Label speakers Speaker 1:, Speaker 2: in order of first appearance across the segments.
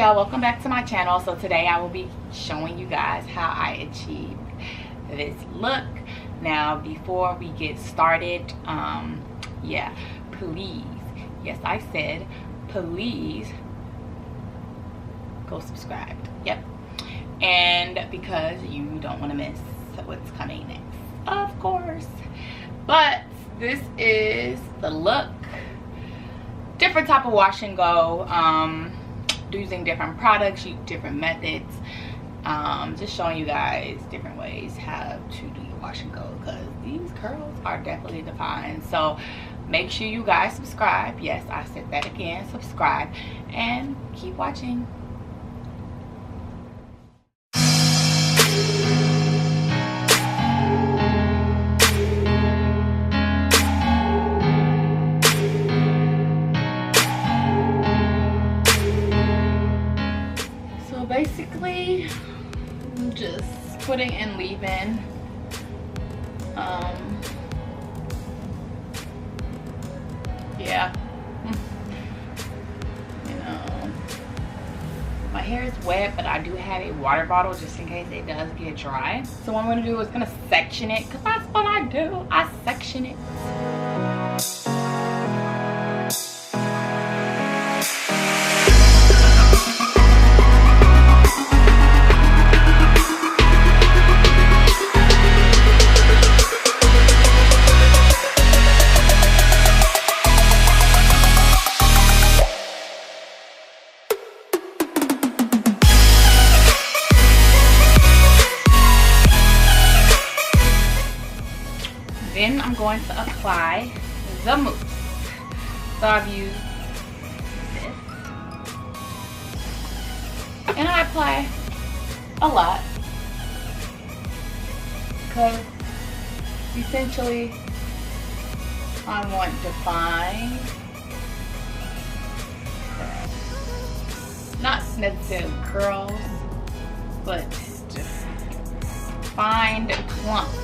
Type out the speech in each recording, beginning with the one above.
Speaker 1: y'all, welcome back to my channel. So today I will be showing you guys how I achieved this look. Now before we get started, yeah, please, yes I said please go subscribe. Yep. And because you don't want to miss what's coming next, of course. But this is the look. Different type of wash and go, using different products, different methods, just showing you guys different ways how to do your wash and go, because these curls are definitely defined. So make sure you guys subscribe. Yes, I said that again, subscribe, and keep watching. Basically, I'm just putting and leaving yeah, you know, my hair is wet, but I do have a water bottle just in case it does get dry. So what I'm gonna do is gonna section it, because that's what I do, I section it. Then I'm going to apply the mousse. So I've used this. And I apply a lot, because essentially I want defined curls. Not necessarily curls, but defined clumps.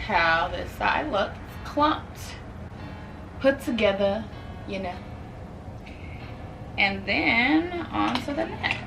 Speaker 1: How this side looks, clumped, put together, you know. And then on to the next.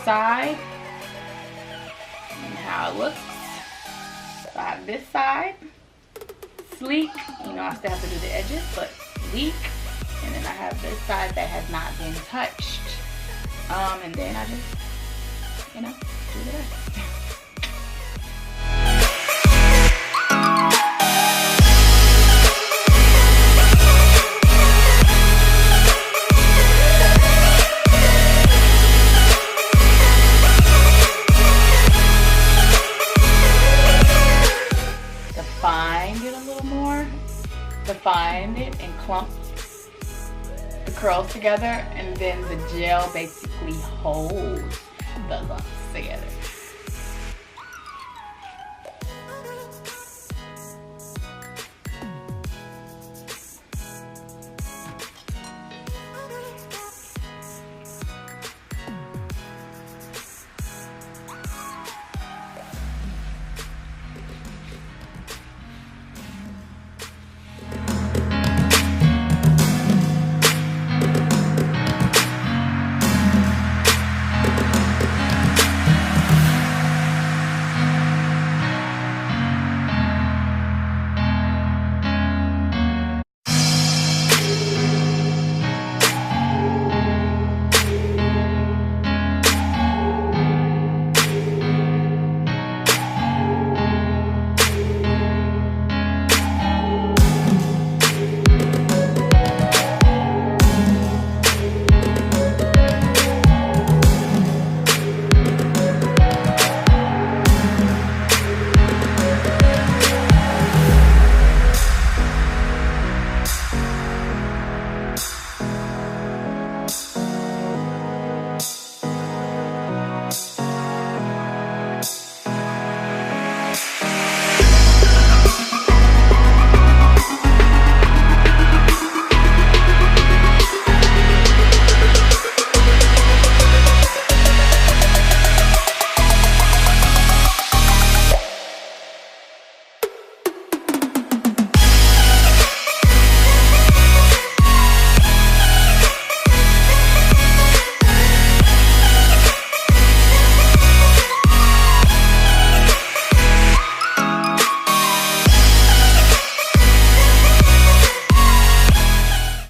Speaker 1: Side and how it looks. So I have this side, sleek, you know, I still have to do the edges, but sleek. And then I have this side that has not been touched, and then I just, you know, do the rest. Defined it and clumped the curls together, and then the gel basically holds the lumps together.